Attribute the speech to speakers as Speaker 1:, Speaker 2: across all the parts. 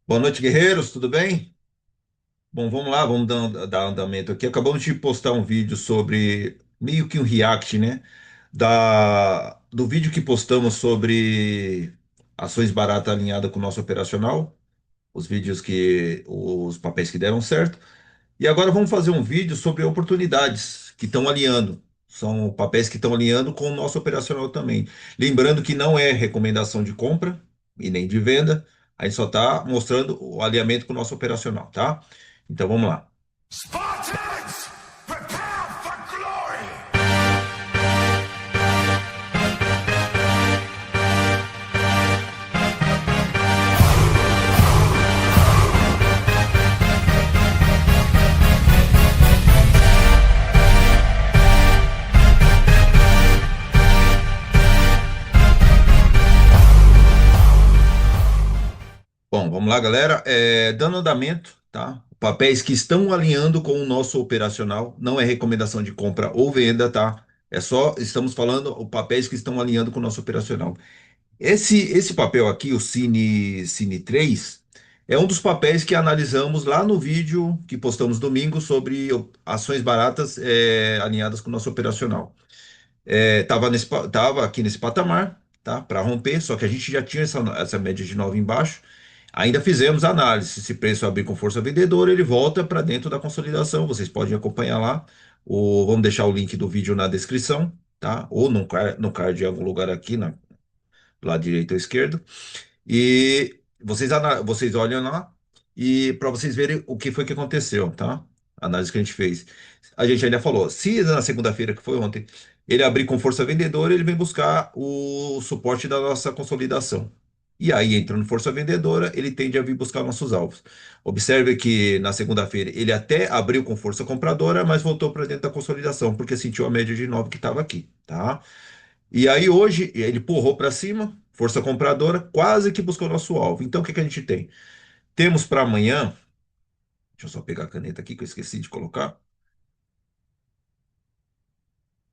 Speaker 1: Boa noite, guerreiros, tudo bem? Bom, vamos lá, vamos dar andamento aqui. Acabamos de postar um vídeo sobre meio que um react, né? Do vídeo que postamos sobre ações baratas alinhadas com o nosso operacional, os papéis que deram certo. E agora vamos fazer um vídeo sobre oportunidades que estão alinhando. São papéis que estão alinhando com o nosso operacional também. Lembrando que não é recomendação de compra e nem de venda. A gente só está mostrando o alinhamento com o nosso operacional, tá? Então vamos lá.
Speaker 2: Spartans, prepare for glory!
Speaker 1: Bom, vamos lá, galera. Dando andamento, tá? Papéis que estão alinhando com o nosso operacional. Não é recomendação de compra ou venda, tá? É só, estamos falando papéis que estão alinhando com o nosso operacional. Esse papel aqui, o Cine 3, é um dos papéis que analisamos lá no vídeo que postamos domingo sobre ações baratas alinhadas com o nosso operacional. Tava aqui nesse patamar, tá? Para romper, só que a gente já tinha essa média de 9 embaixo. Ainda fizemos a análise. Se esse preço abrir com força vendedora, ele volta para dentro da consolidação. Vocês podem acompanhar lá. Vamos deixar o link do vídeo na descrição, tá? Ou no card em algum lugar aqui, do lado direito ou esquerdo. E vocês olham lá e para vocês verem o que foi que aconteceu, tá? A análise que a gente fez. A gente ainda falou, se na segunda-feira, que foi ontem, ele abrir com força vendedora, ele vem buscar o suporte da nossa consolidação. E aí, entrando força vendedora, ele tende a vir buscar nossos alvos. Observe que na segunda-feira ele até abriu com força compradora, mas voltou para dentro da consolidação, porque sentiu a média de 9 que estava aqui, tá? E aí hoje ele empurrou para cima, força compradora, quase que buscou nosso alvo. Então o que que a gente tem? Temos para amanhã, deixa eu só pegar a caneta aqui que eu esqueci de colocar.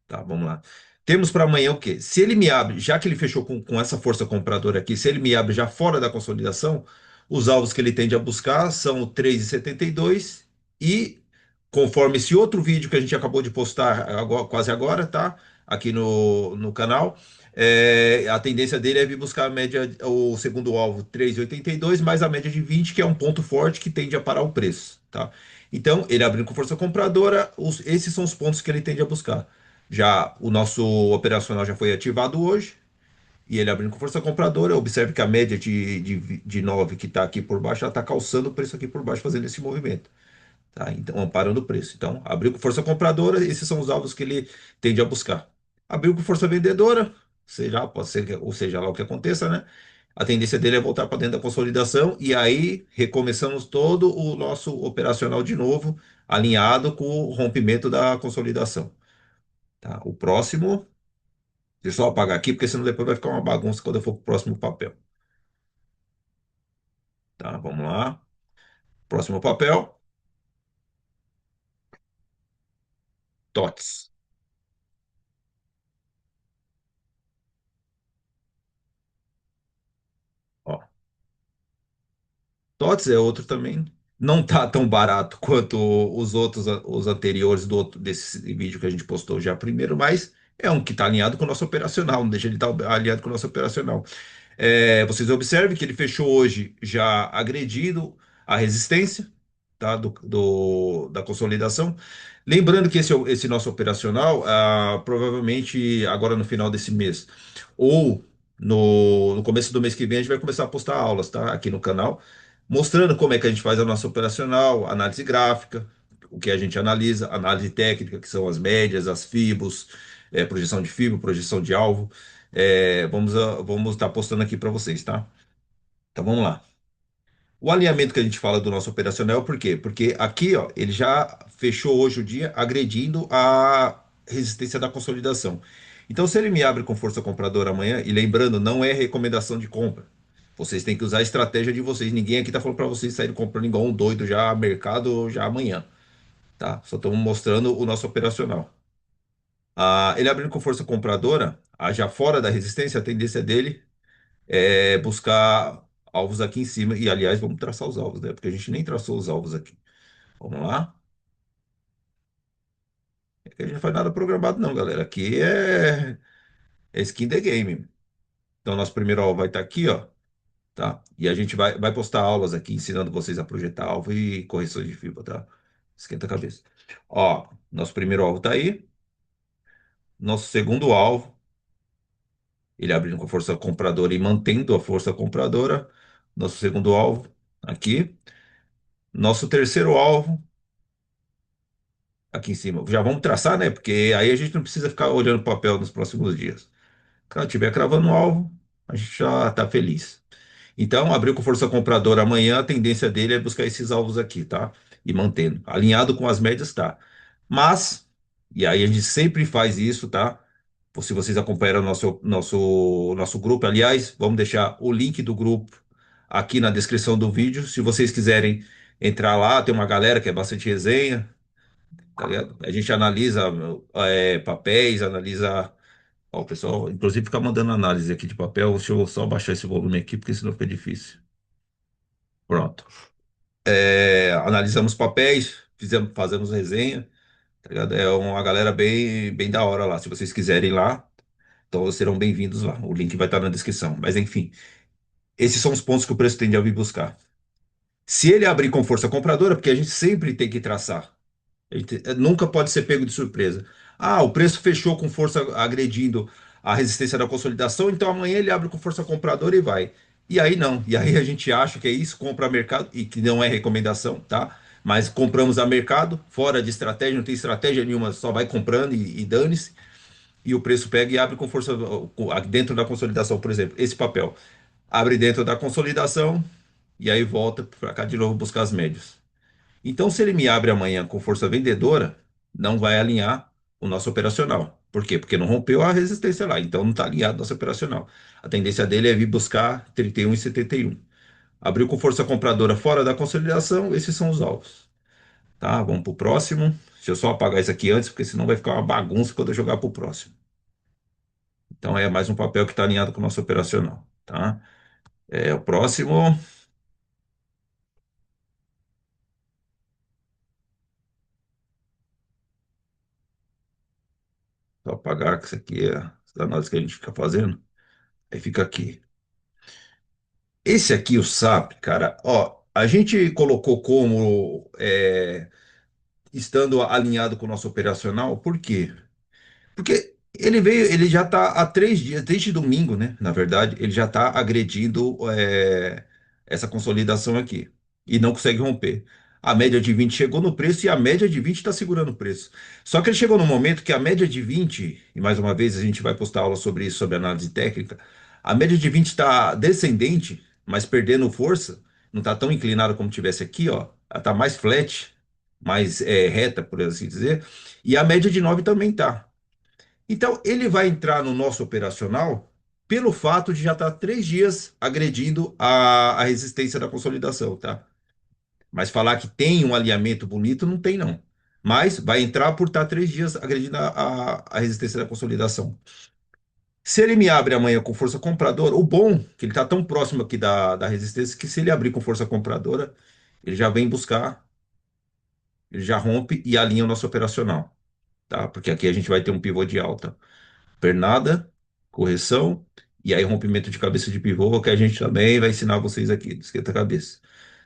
Speaker 1: Tá, vamos lá. Temos para amanhã o quê? Se ele me abre, já que ele fechou com essa força compradora aqui, se ele me abre já fora da consolidação, os alvos que ele tende a buscar são o 3,72 e conforme esse outro vídeo que a gente acabou de postar quase agora, tá? Aqui no canal, a tendência dele é vir buscar a média, o segundo alvo 3,82 mais a média de 20, que é um ponto forte que tende a parar o preço, tá? Então, ele abrindo com força compradora, esses são os pontos que ele tende a buscar. Já o nosso operacional já foi ativado hoje e ele abrindo com força compradora. Observe que a média de 9 que está aqui por baixo, ela está calçando o preço aqui por baixo, fazendo esse movimento. Tá? Então, amparando o preço. Então, abriu com força compradora, esses são os alvos que ele tende a buscar. Abriu com força vendedora, pode ser, ou seja lá o que aconteça, né? A tendência dele é voltar para dentro da consolidação e aí recomeçamos todo o nosso operacional de novo, alinhado com o rompimento da consolidação. Tá? O próximo, deixa eu só apagar aqui, porque senão depois vai ficar uma bagunça quando eu for para o próximo papel. Tá? Vamos lá. Próximo papel, TOTS. Ó, TOTS é outro também. Não tá tão barato quanto os outros, os anteriores desse vídeo que a gente postou já primeiro, mas é um que está alinhado com o nosso operacional, não deixa de estar alinhado com o nosso operacional. Vocês observem que ele fechou hoje já agredindo a resistência, tá, da consolidação. Lembrando que esse nosso operacional, provavelmente agora no final desse mês ou no começo do mês que vem, a gente vai começar a postar aulas, tá, aqui no canal, mostrando como é que a gente faz a nossa operacional, análise gráfica, o que a gente analisa, análise técnica, que são as médias, as fibos, projeção de fibra, projeção de alvo. Vamos estar postando aqui para vocês, tá? Então vamos lá. O alinhamento que a gente fala do nosso operacional, por quê? Porque aqui, ó, ele já fechou hoje o dia agredindo a resistência da consolidação. Então, se ele me abre com força compradora amanhã, e lembrando, não é recomendação de compra. Vocês têm que usar a estratégia de vocês. Ninguém aqui está falando para vocês saírem comprando igual um doido já mercado já amanhã, tá? Só estamos mostrando o nosso operacional. Ele abrindo com força compradora, já fora da resistência, a tendência dele buscar. alvos aqui em cima. E, aliás, vamos traçar os alvos, né? Porque a gente nem traçou os alvos aqui. Vamos lá. Aqui a gente não faz nada programado, não, galera. Aqui é skin the game. Então, nosso primeiro alvo vai estar aqui, ó. Tá? E a gente vai postar aulas aqui ensinando vocês a projetar alvo e correções de fibra, tá? Esquenta a cabeça. Ó, nosso primeiro alvo tá aí. Nosso segundo alvo, ele abrindo com força compradora e mantendo a força compradora. Nosso segundo alvo, aqui. Nosso terceiro alvo, aqui em cima. Já vamos traçar, né? Porque aí a gente não precisa ficar olhando o papel nos próximos dias. Quando estiver cravando o alvo, a gente já está feliz. Então, abriu com força compradora amanhã, a tendência dele é buscar esses alvos aqui, tá? E mantendo. Alinhado com as médias, tá. Mas, e aí a gente sempre faz isso, tá? Se vocês acompanharam o nosso grupo, aliás, vamos deixar o link do grupo aqui na descrição do vídeo. Se vocês quiserem entrar lá, tem uma galera que é bastante resenha, tá ligado? A gente analisa papéis, analisa. Ó, o pessoal, inclusive, fica mandando análise aqui de papel. Deixa eu só baixar esse volume aqui, porque senão fica difícil. Pronto. Analisamos papéis, fazemos resenha, tá ligado? É uma galera bem da hora lá. Se vocês quiserem ir lá, então serão bem-vindos lá. O link vai estar na descrição. Mas enfim, esses são os pontos que o preço tende a vir buscar. Se ele abrir com força compradora, porque a gente sempre tem que traçar. Nunca pode ser pego de surpresa. Ah, o preço fechou com força agredindo a resistência da consolidação, então amanhã ele abre com força compradora e vai. E aí não. E aí a gente acha que é isso, compra a mercado, e que não é recomendação, tá? Mas compramos a mercado, fora de estratégia, não tem estratégia nenhuma, só vai comprando e dane-se. E o preço pega e abre com força dentro da consolidação, por exemplo. Esse papel abre dentro da consolidação e aí volta para cá de novo buscar as médias. Então, se ele me abre amanhã com força vendedora, não vai alinhar o nosso operacional. Por quê? Porque não rompeu a resistência lá, então não está alinhado o nosso operacional. A tendência dele é vir buscar 31,71. Abriu com força compradora fora da consolidação, esses são os alvos. Tá? Vamos para o próximo. Deixa eu só apagar isso aqui antes, porque senão vai ficar uma bagunça quando eu jogar para o próximo. Então é mais um papel que está alinhado com o nosso operacional. Tá? O próximo. Só apagar, que isso aqui é as análises que a gente fica fazendo. Aí fica aqui. Esse aqui, o SAP, cara, ó, a gente colocou como estando alinhado com o nosso operacional, por quê? Porque ele já está há 3 dias, desde domingo, né? Na verdade, ele já está agredindo essa consolidação aqui e não consegue romper. A média de 20 chegou no preço e a média de 20 está segurando o preço. Só que ele chegou no momento que a média de 20, e mais uma vez a gente vai postar aula sobre isso, sobre análise técnica, a média de 20 está descendente, mas perdendo força, não está tão inclinada como tivesse aqui, ó. Ela está mais flat, mais reta, por assim dizer, e a média de 9 também tá. Então, ele vai entrar no nosso operacional pelo fato de já estar 3 dias agredindo a resistência da consolidação, tá? Mas falar que tem um alinhamento bonito, não tem, não. Mas vai entrar por estar 3 dias agredindo a resistência da consolidação. Se ele me abre amanhã com força compradora, o bom, que ele está tão próximo aqui da resistência, que se ele abrir com força compradora, ele já vem buscar, ele já rompe e alinha o nosso operacional, tá? Porque aqui a gente vai ter um pivô de alta. Pernada, correção, e aí rompimento de cabeça de pivô, que a gente também vai ensinar vocês aqui, do esquenta-cabeça,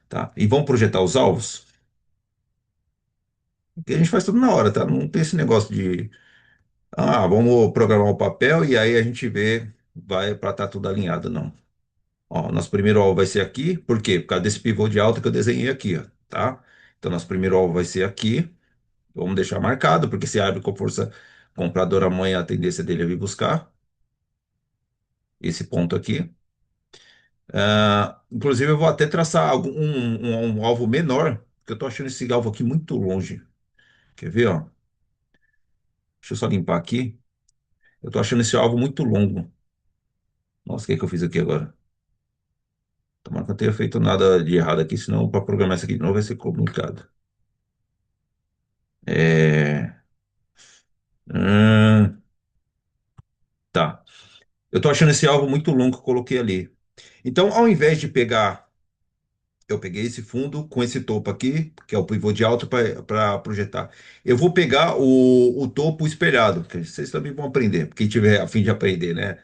Speaker 1: tá? E vamos projetar os alvos, que a gente faz tudo na hora, tá? Não tem esse negócio de, vamos programar o papel e aí a gente vê, vai para estar tudo alinhado, não. Ó, nosso primeiro alvo vai ser aqui, por quê? Por causa desse pivô de alta que eu desenhei aqui, ó, tá? Então, nosso primeiro alvo vai ser aqui, vamos deixar marcado, porque se abre com força compradora amanhã, a tendência dele é vir buscar esse ponto aqui. Inclusive, eu vou até traçar um alvo menor, porque eu tô achando esse alvo aqui muito longe. Quer ver, ó? Deixa eu só limpar aqui. Eu tô achando esse alvo muito longo. Nossa, o que é que eu fiz aqui agora? Tomara que eu não tenha feito nada de errado aqui, senão para programar isso aqui de novo vai ser complicado. É... hum, tá. Eu tô achando esse alvo muito longo que eu coloquei ali. Então, ao invés de pegar, eu peguei esse fundo com esse topo aqui, que é o pivô de alta para projetar. Eu vou pegar o topo espelhado, que vocês também vão aprender, quem tiver a fim de aprender, né?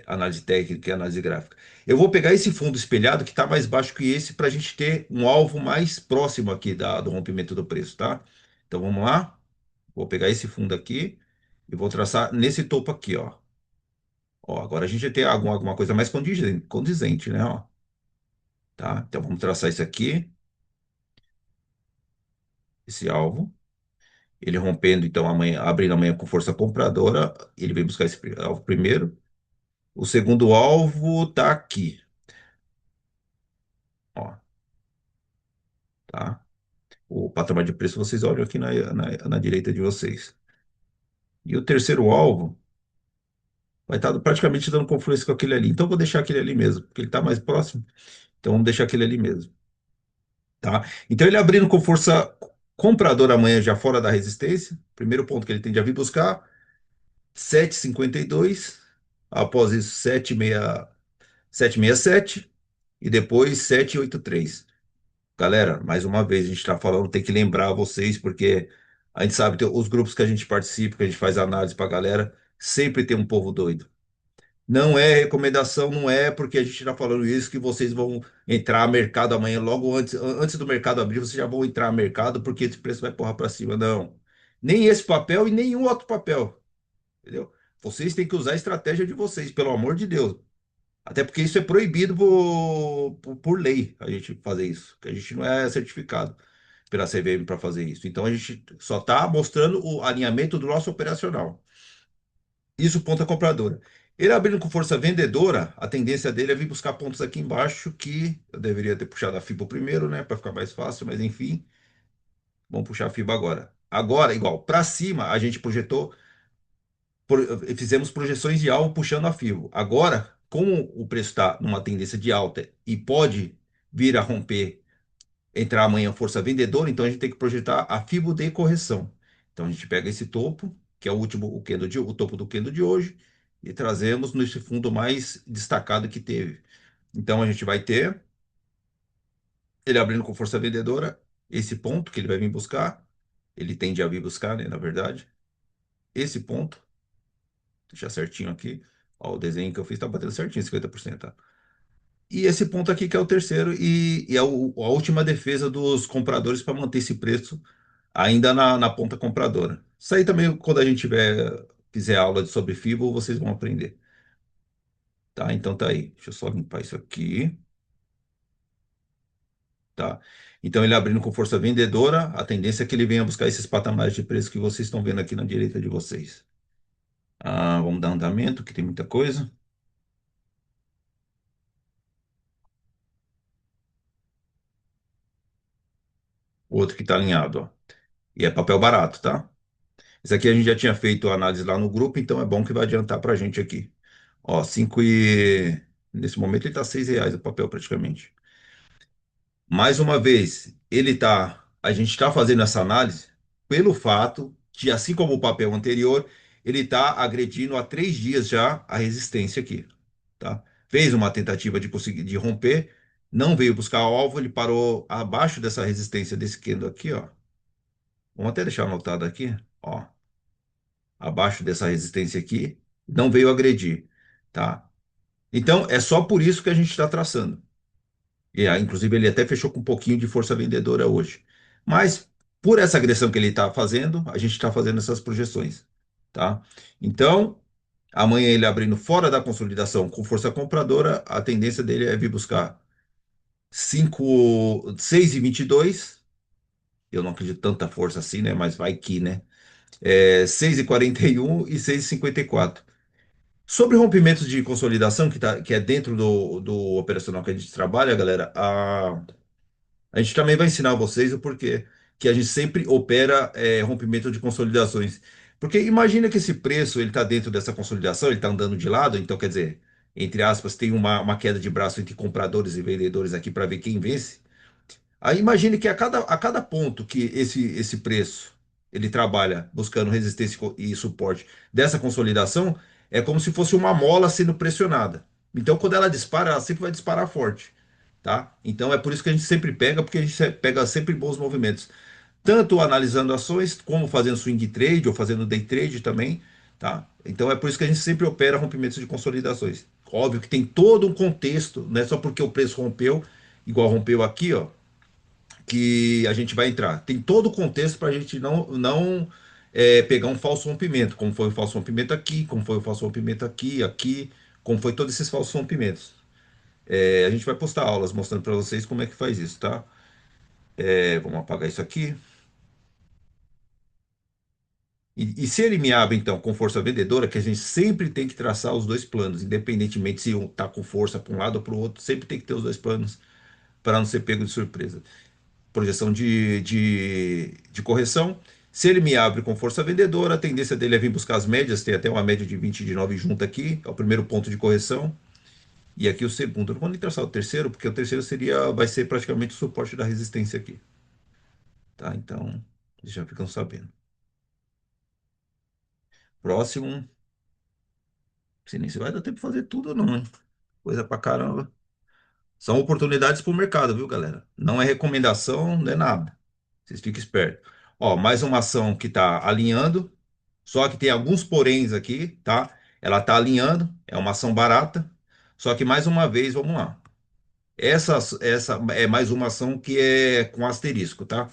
Speaker 1: Análise técnica e análise gráfica. Eu vou pegar esse fundo espelhado que está mais baixo que esse para a gente ter um alvo mais próximo aqui do rompimento do preço, tá? Então vamos lá. Vou pegar esse fundo aqui e vou traçar nesse topo aqui, ó. Ó, agora a gente tem alguma coisa mais condizente, né? Ó, tá? Então vamos traçar isso aqui, esse alvo. Ele rompendo, então, amanhã, abrindo amanhã com força compradora, ele vem buscar esse alvo primeiro. O segundo alvo tá aqui, ó, tá? O patamar de preço vocês olham aqui na direita de vocês. E o terceiro alvo vai estar praticamente dando confluência com aquele ali. Então eu vou deixar aquele ali mesmo, porque ele está mais próximo. Então vamos deixar aquele ali mesmo, tá? Então ele abrindo com força compradora amanhã já fora da resistência. Primeiro ponto que ele tende a vir buscar, 7,52. Após isso, 7,67 e depois 7,83. Galera, mais uma vez, a gente está falando, tem que lembrar vocês, porque a gente sabe, os grupos que a gente participa, que a gente faz análise para a galera, sempre tem um povo doido. Não é recomendação, não é porque a gente está falando isso que vocês vão entrar no mercado amanhã, logo antes do mercado abrir, vocês já vão entrar no mercado porque esse preço vai porrar para cima. Não. Nem esse papel e nenhum outro papel, entendeu? Vocês têm que usar a estratégia de vocês, pelo amor de Deus. Até porque isso é proibido por lei, a gente fazer isso, que a gente não é certificado pela CVM para fazer isso. Então a gente só está mostrando o alinhamento do nosso operacional. Isso, ponta compradora. Ele abrindo com força vendedora, a tendência dele é vir buscar pontos aqui embaixo, que eu deveria ter puxado a FIBA primeiro, né, para ficar mais fácil, mas enfim, vamos puxar a FIBA agora. Agora, igual, para cima, a gente projetou, fizemos projeções de alvo puxando a FIBO. Agora, como o preço está numa tendência de alta e pode vir a romper, entrar amanhã força vendedora, então a gente tem que projetar a FIBO de correção. Então a gente pega esse topo, que é o último, o topo do candle de hoje, e trazemos nesse fundo mais destacado que teve. Então a gente vai ter ele abrindo com força vendedora, esse ponto que ele vai vir buscar, ele tende a vir buscar, né, na verdade, esse ponto, deixar certinho aqui, ó, o desenho que eu fiz está batendo certinho, 50%, tá? E esse ponto aqui que é o terceiro e é a última defesa dos compradores para manter esse preço ainda na ponta compradora. Isso aí também, quando a gente fizer aula sobre FIBO, vocês vão aprender. Tá? Então tá aí. Deixa eu só limpar isso aqui. Tá? Então ele abrindo com força vendedora, a tendência é que ele venha buscar esses patamares de preço que vocês estão vendo aqui na direita de vocês. Vamos dar andamento, que tem muita coisa. O outro que está alinhado, ó. E é papel barato, tá? Esse aqui a gente já tinha feito a análise lá no grupo, então é bom que vai adiantar para a gente aqui. Ó, 5 e... Nesse momento ele está R$ 6 o papel praticamente. Mais uma vez, a gente está fazendo essa análise pelo fato de, assim como o papel anterior, ele está agredindo há 3 dias já a resistência aqui, tá? Fez uma tentativa de conseguir de romper, não veio buscar o alvo, ele parou abaixo dessa resistência desse candle aqui, ó. Vamos até deixar anotado aqui, ó, abaixo dessa resistência aqui, não veio agredir, tá? Então é só por isso que a gente está traçando. Inclusive, ele até fechou com um pouquinho de força vendedora hoje. Mas, por essa agressão que ele está fazendo, a gente está fazendo essas projeções, tá? Então, amanhã ele abrindo fora da consolidação com força compradora, a tendência dele é vir buscar 6,22. Eu não acredito tanta força assim, né? Mas vai que, né? 6,41 e 6,54. Sobre rompimentos de consolidação, que é dentro do operacional que a gente trabalha, galera, a gente também vai ensinar vocês o porquê que a gente sempre opera rompimento de consolidações. Porque imagina que esse preço ele está dentro dessa consolidação, ele está andando de lado, então quer dizer, entre aspas, tem uma queda de braço entre compradores e vendedores aqui para ver quem vence. Aí imagine que a cada ponto que esse preço ele trabalha buscando resistência e suporte dessa consolidação, é como se fosse uma mola sendo pressionada. Então, quando ela dispara, ela sempre vai disparar forte, tá? Então, é por isso que a gente sempre pega, porque a gente pega sempre bons movimentos. Tanto analisando ações, como fazendo swing trade ou fazendo day trade também, tá? Então, é por isso que a gente sempre opera rompimentos de consolidações. Óbvio que tem todo um contexto, não é só porque o preço rompeu, igual rompeu aqui, ó, que a gente vai entrar. Tem todo o contexto para a gente não pegar um falso rompimento, como foi o falso rompimento aqui, como foi o falso rompimento aqui, aqui, como foi todos esses falsos rompimentos. A gente vai postar aulas mostrando para vocês como é que faz isso, tá? Vamos apagar isso aqui. E se ele me abre, então, com força vendedora, que a gente sempre tem que traçar os dois planos, independentemente se um está com força para um lado ou para o outro, sempre tem que ter os dois planos para não ser pego de surpresa. Projeção de correção. Se ele me abre com força vendedora, a tendência dele é vir buscar as médias, tem até uma média de 20 de 9 junto aqui, é o primeiro ponto de correção. E aqui o segundo. Eu não vou nem traçar o terceiro, porque o terceiro vai ser praticamente o suporte da resistência aqui. Tá? Então, vocês já ficam sabendo. Próximo. Não sei nem se vai dar tempo de fazer tudo ou não, hein? Coisa pra caramba. São oportunidades para o mercado, viu, galera? Não é recomendação, não é nada. Vocês fiquem espertos. Ó, mais uma ação que está alinhando. Só que tem alguns poréns aqui, tá? Ela está alinhando, é uma ação barata. Só que mais uma vez, vamos lá. Essa é mais uma ação que é com asterisco, tá?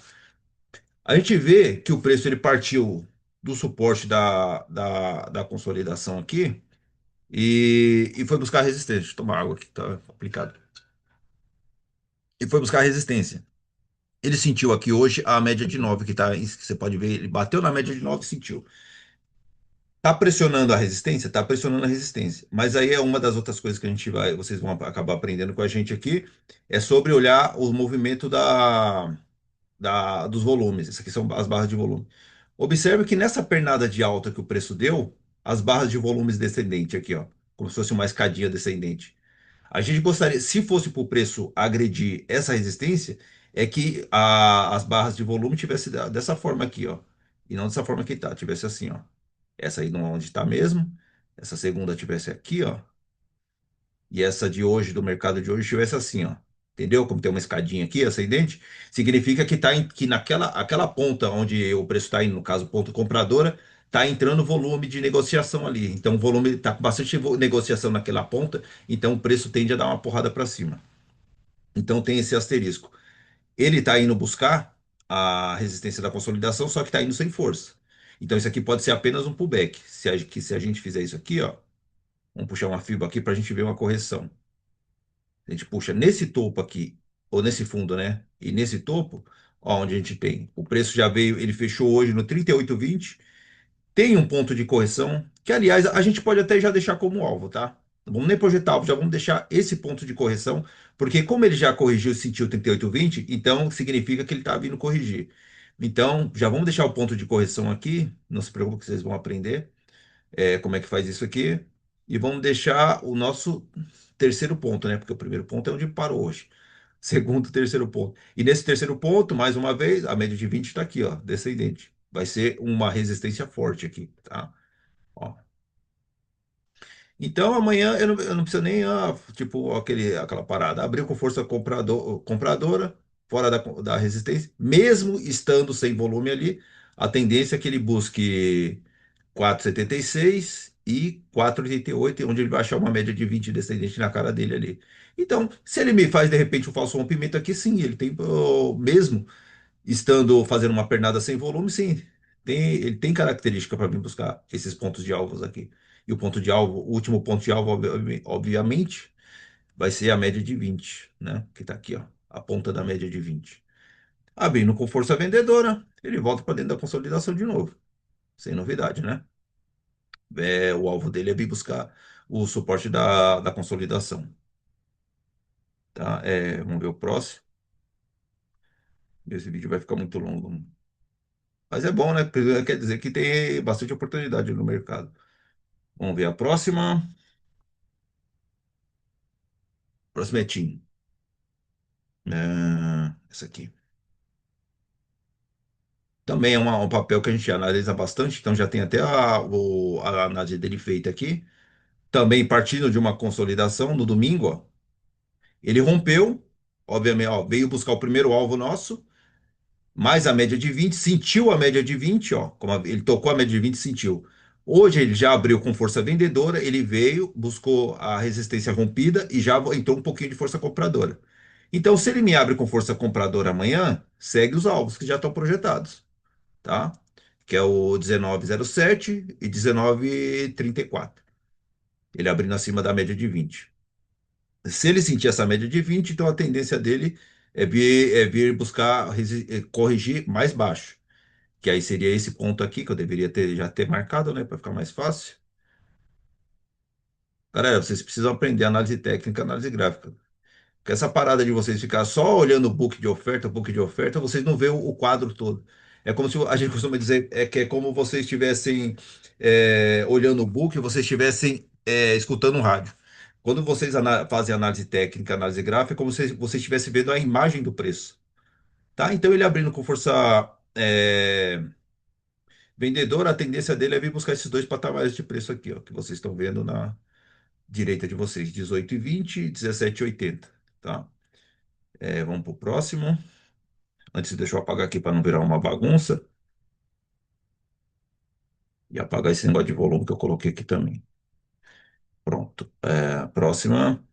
Speaker 1: A gente vê que o preço ele partiu do suporte da consolidação aqui e foi buscar resistência. Deixa eu tomar água aqui, tá complicado. E foi buscar resistência. Ele sentiu aqui hoje a média de 9 que tá, que você pode ver, ele bateu na média de 9 e sentiu. Tá pressionando a resistência? Tá pressionando a resistência. Mas aí é uma das outras coisas que vocês vão acabar aprendendo com a gente aqui, é sobre olhar o movimento dos volumes. Essas aqui são as barras de volume. Observe que nessa pernada de alta que o preço deu, as barras de volumes descendente aqui, ó, como se fosse uma escadinha descendente. A gente gostaria, se fosse para o preço agredir essa resistência, é que as barras de volume tivesse dessa forma aqui, ó, e não dessa forma que tá, tivesse assim, ó. Essa aí não é onde está mesmo. Essa segunda tivesse aqui, ó. E essa de hoje, do mercado de hoje, tivesse assim, ó. Entendeu? Como tem uma escadinha aqui, ascendente, significa que que naquela aquela ponta onde o preço está indo, no caso, ponto compradora, está entrando volume de negociação ali. Então, o volume está com bastante negociação naquela ponta, então o preço tende a dar uma porrada para cima. Então, tem esse asterisco. Ele está indo buscar a resistência da consolidação, só que está indo sem força. Então, isso aqui pode ser apenas um pullback. Se a gente fizer isso aqui, ó, vamos puxar uma fibra aqui para a gente ver uma correção. A gente puxa nesse topo aqui, ou nesse fundo, né? E nesse topo, ó, onde a gente tem. O preço já veio, ele fechou hoje no 38,20. Tem um ponto de correção, que aliás a gente pode até já deixar como alvo, tá? Não vamos nem projetar alvo, já vamos deixar esse ponto de correção, porque como ele já corrigiu e sentiu 38,20, então significa que ele está vindo corrigir. Então, já vamos deixar o ponto de correção aqui, não se preocupe que vocês vão aprender como é que faz isso aqui. E vamos deixar o nosso terceiro ponto, né? Porque o primeiro ponto é onde parou hoje. Segundo, terceiro ponto. E nesse terceiro ponto, mais uma vez, a média de 20 está aqui, ó, descendente. Vai ser uma resistência forte aqui, tá? Ó. Então amanhã eu não preciso nem, tipo, aquela parada. Abriu com força compradora, fora da resistência, mesmo estando sem volume ali, a tendência é que ele busque 4,76 e 4,88, onde ele vai achar uma média de 20 descendente na cara dele ali. Então, se ele me faz de repente um falso rompimento aqui, sim, ele tem, mesmo estando fazendo uma pernada sem volume, sim, ele tem característica para vir buscar esses pontos de alvos aqui. E o ponto de alvo, o último ponto de alvo, obviamente, vai ser a média de 20, né? Que está aqui, ó, a ponta da média de 20. Abrindo com força vendedora, ele volta para dentro da consolidação de novo. Sem novidade, né? O alvo dele é vir buscar o suporte da consolidação. Tá? Vamos ver o próximo. Esse vídeo vai ficar muito longo. Mas é bom, né? Porque quer dizer que tem bastante oportunidade no mercado. Vamos ver a próxima. Próxima é TIM. Essa aqui. Também é um papel que a gente analisa bastante, então já tem até a análise dele feita aqui. também partindo de uma consolidação no domingo, ó, ele rompeu, obviamente, ó, veio buscar o primeiro alvo nosso, mais a média de 20, sentiu a média de 20, ó, ele tocou a média de 20 e sentiu. Hoje ele já abriu com força vendedora, ele veio, buscou a resistência rompida e já entrou um pouquinho de força compradora. Então, se ele me abre com força compradora amanhã, segue os alvos que já estão projetados, tá? Que é o 19,07 e 19,34. Ele abrindo acima da média de 20. Se ele sentir essa média de 20, então a tendência dele é vir buscar corrigir mais baixo. Que aí seria esse ponto aqui que eu deveria já ter marcado, né, para ficar mais fácil. Galera, vocês precisam aprender análise técnica, análise gráfica. Porque essa parada de vocês ficar só olhando o book de oferta, vocês não vê o quadro todo. É como se a gente costuma dizer que é como vocês estivessem olhando o book, vocês estivessem escutando um rádio. Quando vocês fazem análise técnica, análise gráfica, é como se você estivesse vendo a imagem do preço. Tá? Então ele abrindo com força vendedora, a tendência dele é vir buscar esses dois patamares de preço aqui, ó, que vocês estão vendo na direita de vocês, 18,20 e 17,80. Tá? Vamos para o próximo. Antes, deixa eu apagar aqui para não virar uma bagunça. E apagar esse negócio de volume que eu coloquei aqui também. Pronto. Próxima.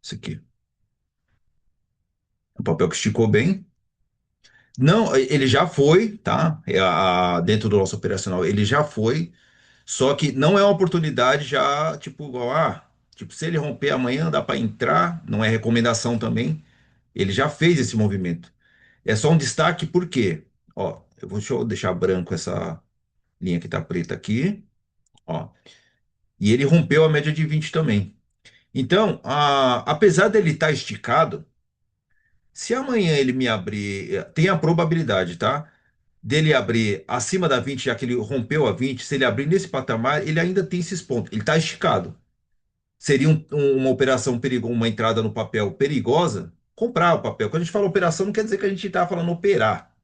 Speaker 1: Esse aqui. O papel que esticou bem. Não, ele já foi, tá? Dentro do nosso operacional, ele já foi. Só que não é uma oportunidade já, tipo, igual, tipo, se ele romper amanhã, dá para entrar. Não é recomendação também. Ele já fez esse movimento. É só um destaque, por quê? Ó, deixa eu deixar branco essa linha que tá preta aqui. Ó. E ele rompeu a média de 20 também. Então, apesar dele estar esticado, se amanhã ele me abrir, tem a probabilidade, tá? Dele abrir acima da 20, já que ele rompeu a 20, se ele abrir nesse patamar, ele ainda tem esses pontos. Ele está esticado. Seria uma operação perigosa, uma entrada no papel perigosa, comprar o papel. Quando a gente fala operação, não quer dizer que a gente está falando operar.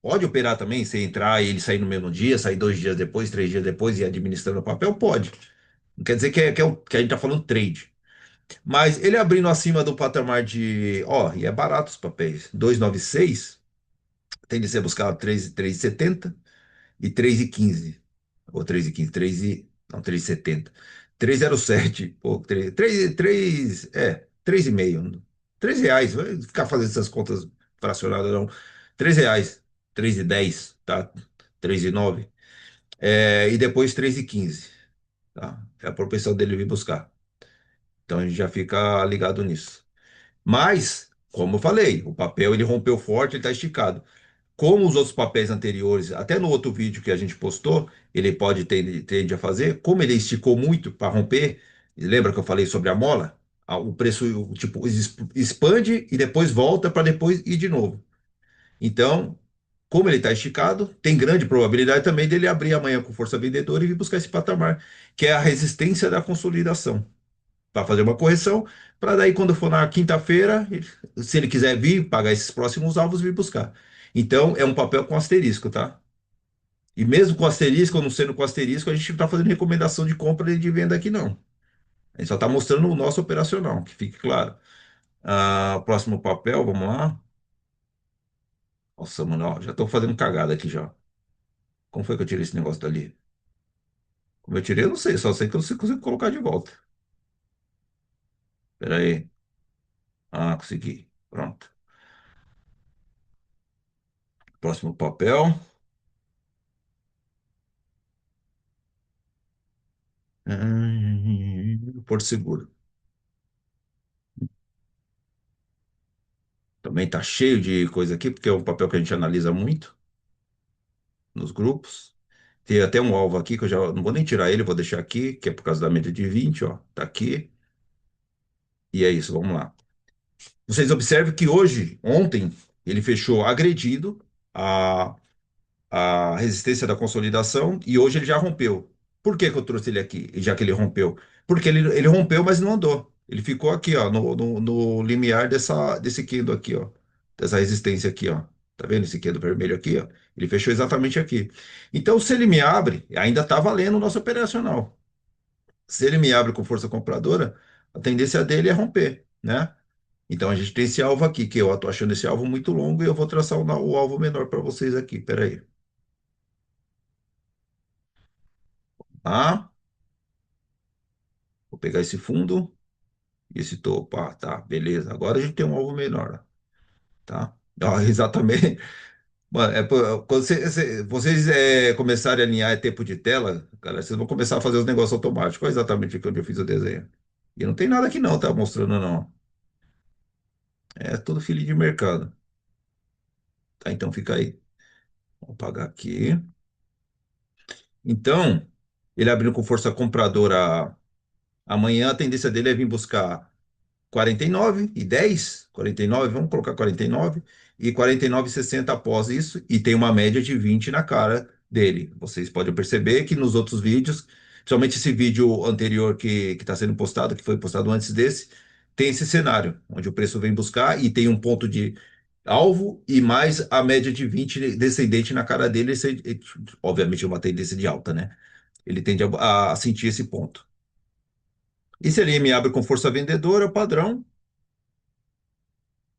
Speaker 1: Pode operar também, você entrar e ele sair no mesmo dia, sair 2 dias depois, 3 dias depois e ir administrando o papel? Pode. Não quer dizer que a gente está falando trade. Mas ele abrindo acima do patamar de. Ó, e é barato os papéis. 2,96 tende a buscar 3,70 e 3,15. Ou 3,15, 3 e. Não, 3,70. 3,07. Pô, 3,5. R$ 3. Vai ficar fazendo essas contas fracionadas, não. R$ 3. 3,10, tá? 3,9. E depois 3,15. Tá? É a propensão dele vir buscar. Então a gente já fica ligado nisso. Mas, como eu falei, o papel ele rompeu forte, ele está esticado. Como os outros papéis anteriores, até no outro vídeo que a gente postou, ele tende a fazer, como ele esticou muito para romper, lembra que eu falei sobre a mola? O preço tipo expande e depois volta para depois ir de novo. Então, como ele está esticado, tem grande probabilidade também dele abrir amanhã com força vendedora e vir buscar esse patamar, que é a resistência da consolidação para fazer uma correção, para daí quando for na quinta-feira, se ele quiser vir, pagar esses próximos alvos, vir buscar. Então, é um papel com asterisco, tá? E mesmo com asterisco ou não sendo com asterisco, a gente não está fazendo recomendação de compra e de venda aqui, não. A gente só está mostrando o nosso operacional, que fique claro. Próximo papel, vamos lá. Nossa, mano, ó, já estou fazendo cagada aqui já. Como foi que eu tirei esse negócio dali? Como eu tirei, eu não sei, só sei que eu não consigo colocar de volta. Pera aí. Consegui. Pronto. Próximo papel. Porto Seguro. Também tá cheio de coisa aqui, porque é um papel que a gente analisa muito nos grupos. Tem até um alvo aqui que eu já não vou nem tirar ele, vou deixar aqui, que é por causa da média de 20, ó. Tá aqui. E é isso, vamos lá. Vocês observem que ontem, ele fechou agredindo a, a resistência da consolidação e hoje ele já rompeu. Por que que eu trouxe ele aqui, já que ele rompeu? Porque ele rompeu, mas não andou. Ele ficou aqui, ó, no limiar desse candle aqui, ó. Dessa resistência aqui, ó. Tá vendo esse candle vermelho aqui, ó? Ele fechou exatamente aqui. Então, se ele me abre, ainda está valendo o nosso operacional. Se ele me abre com força compradora, a tendência dele é romper, né? Então a gente tem esse alvo aqui, que eu estou achando esse alvo muito longo e eu vou traçar o alvo menor para vocês aqui. Pera aí. Tá? Vou pegar esse fundo e esse topo. Ah, tá, beleza. Agora a gente tem um alvo menor, tá? Ó, exatamente. Mano, quando vocês começarem a alinhar tempo de tela, cara, vocês vão começar a fazer os negócios automáticos. Olha exatamente aqui onde eu fiz o desenho. E não tem nada aqui não, tá mostrando não. É tudo filho de mercado. Tá, então fica aí. Vou apagar aqui. Então, ele abrindo com força compradora amanhã, a tendência dele é vir buscar 49 e 10, 49, vamos colocar 49 e 49,60 após isso, e tem uma média de 20 na cara dele. Vocês podem perceber que nos outros vídeos, principalmente esse vídeo anterior que está sendo postado, que foi postado antes desse, tem esse cenário, onde o preço vem buscar e tem um ponto de alvo e mais a média de 20 descendente na cara dele, obviamente é uma tendência de alta, né? Ele tende a sentir esse ponto. E se ele me abre com força vendedora, padrão,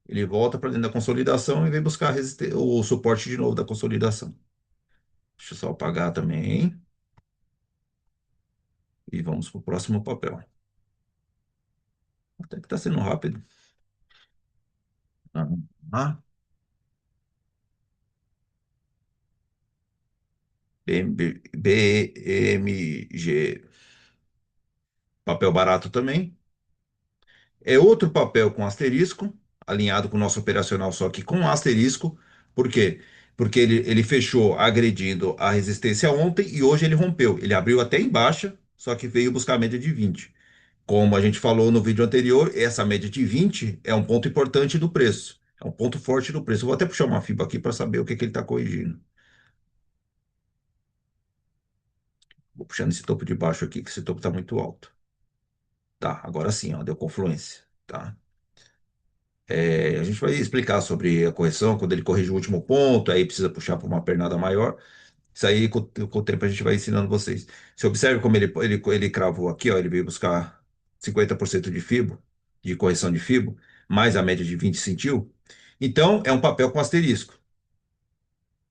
Speaker 1: ele volta para dentro da consolidação e vem buscar o suporte de novo da consolidação. Deixa eu só apagar também. E vamos para o próximo papel. Até que está sendo rápido. Ah, BMG. Papel barato também. É outro papel com asterisco, alinhado com o nosso operacional, só que com asterisco. Por quê? Porque ele fechou agredindo a resistência ontem e hoje ele rompeu. Ele abriu até em baixa, só que veio buscar a média de 20. Como a gente falou no vídeo anterior, essa média de 20 é um ponto importante do preço. É um ponto forte do preço. Eu vou até puxar uma FIBA aqui para saber o que ele está corrigindo. Vou puxando esse topo de baixo aqui, que esse topo está muito alto. Tá, agora sim, ó, deu confluência. Tá? A gente vai explicar sobre a correção, quando ele corrige o último ponto, aí precisa puxar para uma pernada maior. Isso aí, com o tempo, a gente vai ensinando vocês. Você observe como ele cravou aqui, ó, ele veio buscar 50% de FIBO, de correção de FIBO, mais a média de 20 sentiu. Então, é um papel com asterisco.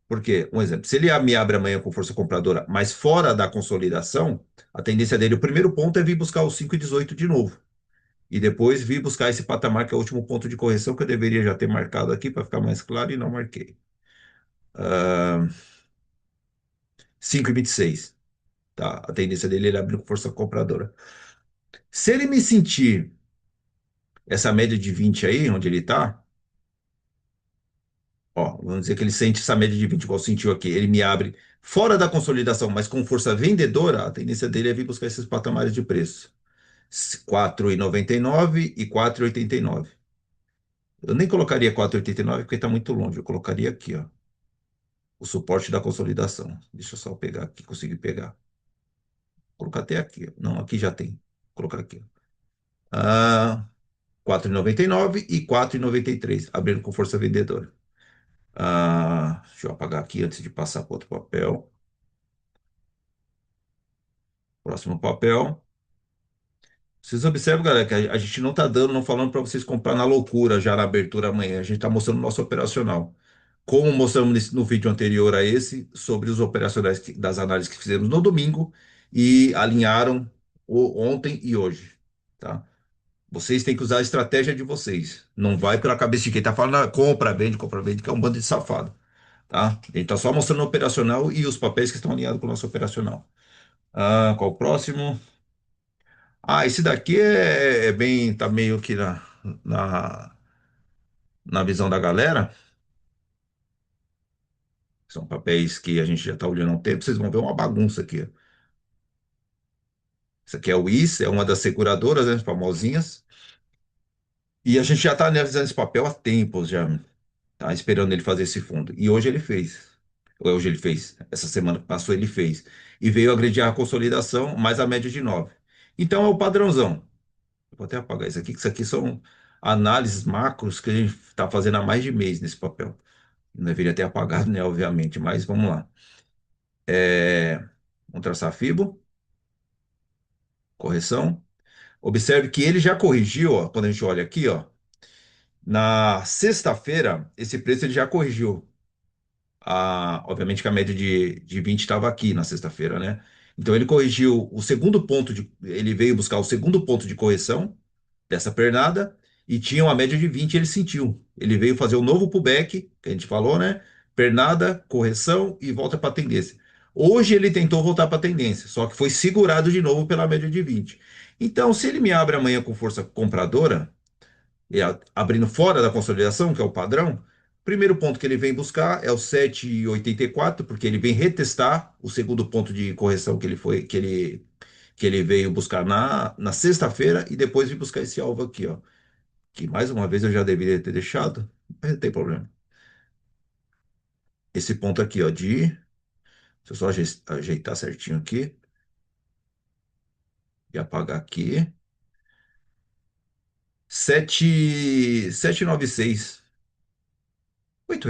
Speaker 1: Por quê? Um exemplo, se ele me abre amanhã com força compradora, mas fora da consolidação, a tendência dele, o primeiro ponto é vir buscar o 5,18 de novo. E depois vir buscar esse patamar, que é o último ponto de correção, que eu deveria já ter marcado aqui para ficar mais claro e não marquei. 5,26. Tá? A tendência dele é ele abrir com força compradora. Se ele me sentir essa média de 20 aí, onde ele está, ó, vamos dizer que ele sente essa média de 20 igual sentiu aqui, ele me abre fora da consolidação, mas com força vendedora, a tendência dele é vir buscar esses patamares de preço. 4,99 e 4,89. Eu nem colocaria 4,89 porque está muito longe. Eu colocaria aqui, ó, o suporte da consolidação. Deixa eu só pegar aqui, conseguir pegar. Vou colocar até aqui. Não, aqui já tem. Vou colocar aqui. Ah, 4,99 e 4,93, abrindo com força vendedora. Deixa eu apagar aqui antes de passar para outro papel. Próximo papel. Vocês observam, galera, que a gente não está dando, não falando para vocês comprar na loucura já na abertura amanhã. A gente está mostrando o nosso operacional. Como mostramos no vídeo anterior a esse, sobre os operacionais das análises que fizemos no domingo e alinharam ontem e hoje. Tá? Vocês têm que usar a estratégia de vocês. Não vai pela cabeça de quem está falando, compra, vende, que é um bando de safado. Tá? A gente está só mostrando o operacional e os papéis que estão alinhados com o nosso operacional. Qual o próximo? Esse daqui tá meio que na, na visão da galera. São papéis que a gente já está olhando há um tempo. Vocês vão ver uma bagunça aqui. Isso aqui é o IS, é uma das seguradoras, né, famosinhas. E a gente já está analisando esse papel há tempos já. Tá esperando ele fazer esse fundo. E hoje ele fez. Hoje ele fez. Essa semana que passou ele fez. E veio agredir a consolidação mais a média de 9. Então é o padrãozão. Vou até apagar isso aqui, que isso aqui são análises macros que a gente está fazendo há mais de mês nesse papel. Não deveria ter apagado, né? Obviamente, mas vamos lá. É, vamos traçar FIBO, correção. Observe que ele já corrigiu, ó, quando a gente olha aqui, ó, na sexta-feira, esse preço ele já corrigiu. Obviamente que a média de 20 estava aqui na sexta-feira, né? Então ele corrigiu o segundo ponto de. Ele veio buscar o segundo ponto de correção dessa pernada e tinha uma média de 20, ele sentiu. Ele veio fazer o novo pullback, que a gente falou, né? Pernada, correção e volta para a tendência. Hoje ele tentou voltar para a tendência, só que foi segurado de novo pela média de 20. Então, se ele me abre amanhã com força compradora, abrindo fora da consolidação, que é o padrão, o primeiro ponto que ele vem buscar é o 7,84, porque ele vem retestar o segundo ponto de correção que ele veio buscar na sexta-feira e depois vir buscar esse alvo aqui, ó, que mais uma vez eu já deveria ter deixado, mas não tem problema. Esse ponto aqui, ó, deixa eu só ajeitar certinho aqui e apagar aqui. 7,96, R$ 8.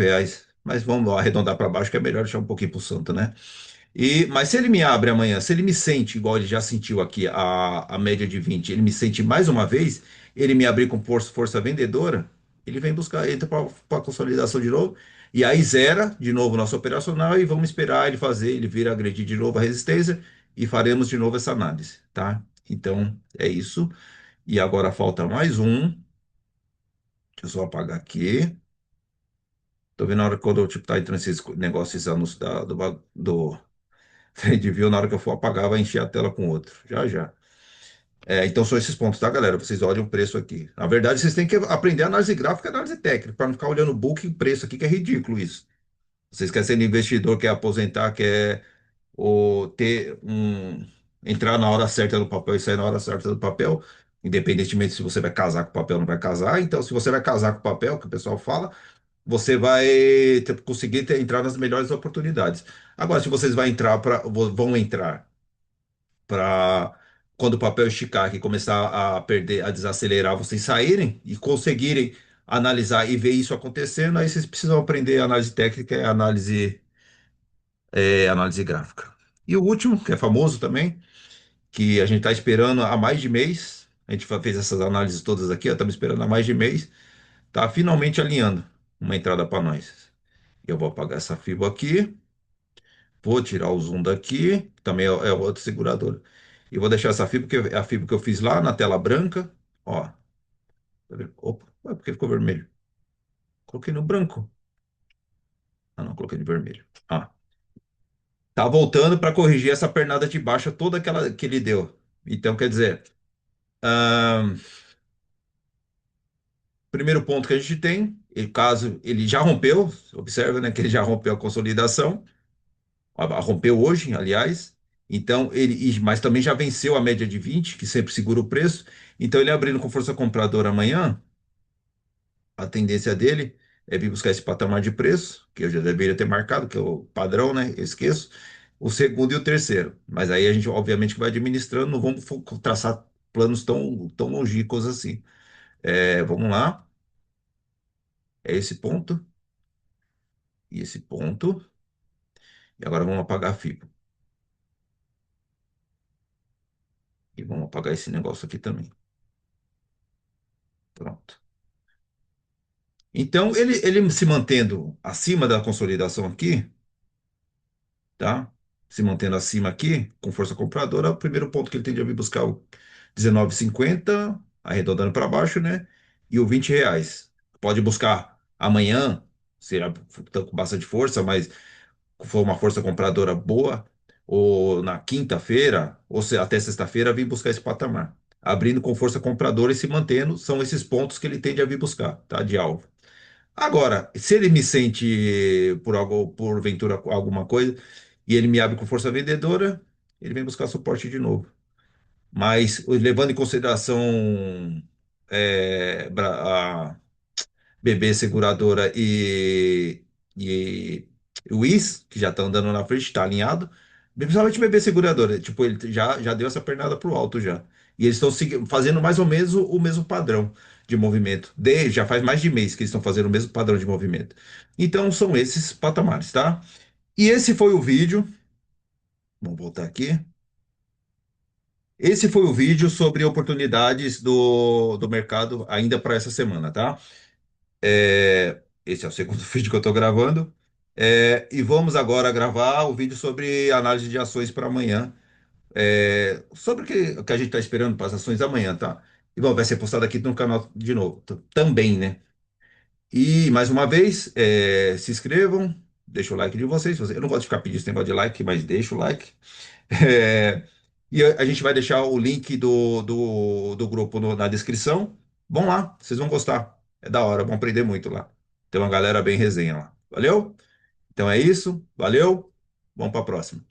Speaker 1: Mas vamos lá, arredondar para baixo, que é melhor deixar um pouquinho pro santo, né? Mas se ele me abre amanhã, se ele me sente, igual ele já sentiu aqui a média de 20, ele me sente mais uma vez, ele me abrir com força vendedora, ele vem buscar, entra para consolidação de novo, e aí zera de novo o nosso operacional e vamos esperar ele fazer, ele vir agredir de novo a resistência e faremos de novo essa análise, tá? Então é isso. E agora falta mais um, deixa eu só apagar aqui. Tô vendo a hora que quando eu tipo, tá entrando esses negócios, esses anúncios do Trade View, na hora que eu for apagar, vai encher a tela com outro. Já, já. Então são esses pontos, tá, galera? Vocês olhem o preço aqui. Na verdade, vocês têm que aprender análise gráfica e análise técnica, para não ficar olhando o book e preço aqui, que é ridículo isso. Vocês querem ser investidor, quer aposentar, quer ter entrar na hora certa do papel e sair na hora certa do papel, independentemente se você vai casar com o papel ou não vai casar. Então, se você vai casar com o papel, que o pessoal fala, você vai conseguir entrar nas melhores oportunidades. Agora, se vocês vão entrar para quando o papel esticar aqui começar a perder, a desacelerar, vocês saírem e conseguirem analisar e ver isso acontecendo, aí vocês precisam aprender análise técnica e análise gráfica. E o último, que é famoso também, que a gente está esperando há mais de mês, a gente fez essas análises todas aqui, estamos esperando há mais de mês, tá finalmente alinhando uma entrada para nós. Eu vou apagar essa fibra aqui. Vou tirar o zoom daqui, que também é outro segurador. E vou deixar essa fibra, que é a fibra que eu fiz lá na tela branca. Ó, tá vendo? Opa, ué, por que ficou vermelho? Coloquei no branco. Ah, não, coloquei no vermelho. Ah, tá voltando para corrigir essa pernada de baixa toda aquela que ele deu. Então, quer dizer, ahn, primeiro ponto que a gente tem, caso ele já rompeu, observa, né, que ele já rompeu a consolidação. Rompeu hoje, aliás. Então, mas também já venceu a média de 20, que sempre segura o preço. Então, ele abrindo com força compradora amanhã, a tendência dele é vir buscar esse patamar de preço, que eu já deveria ter marcado, que é o padrão, né? Eu esqueço. O segundo e o terceiro. Mas aí a gente, obviamente, que vai administrando, não vamos traçar planos tão longínquos assim. Vamos lá. É esse ponto e esse ponto. E agora vamos apagar a FIBO. E vamos apagar esse negócio aqui também. Pronto. Então, ele se mantendo acima da consolidação aqui, tá? Se mantendo acima aqui, com força compradora, o primeiro ponto que ele tende a vir buscar o 19,50, arredondando para baixo, né? E o R$ 20. Pode buscar amanhã, será com bastante força, mas for uma força compradora boa, ou na quinta-feira, ou até sexta-feira, vir buscar esse patamar. Abrindo com força compradora e se mantendo, são esses pontos que ele tende a vir buscar, tá? De alvo. Agora, se ele me sente por algo, porventura alguma coisa, e ele me abre com força vendedora, ele vem buscar suporte de novo. Mas levando em consideração a BB Seguradora e o WIS, que já estão andando na frente, está alinhado, principalmente BB Seguradora, tipo, ele já deu essa pernada pro alto já. E eles estão fazendo mais ou menos o mesmo padrão de movimento. Já faz mais de mês que eles estão fazendo o mesmo padrão de movimento. Então são esses patamares, tá? E esse foi o vídeo. Vamos voltar aqui. Esse foi o vídeo sobre oportunidades do mercado ainda para essa semana, tá? Esse é o segundo vídeo que eu estou gravando. E vamos agora gravar o vídeo sobre análise de ações para amanhã. Sobre o que a gente está esperando para as ações amanhã, tá? E bom, vai ser postado aqui no canal de novo, também, né? E mais uma vez, se inscrevam, deixa o like de vocês. Eu não gosto de ficar pedindo esse negócio de like, mas deixa o like. É, e a gente vai deixar o link do grupo na descrição. Vão lá, vocês vão gostar. É da hora, vão aprender muito lá. Tem uma galera bem resenha lá. Valeu? Então é isso, valeu, vamos para a próxima.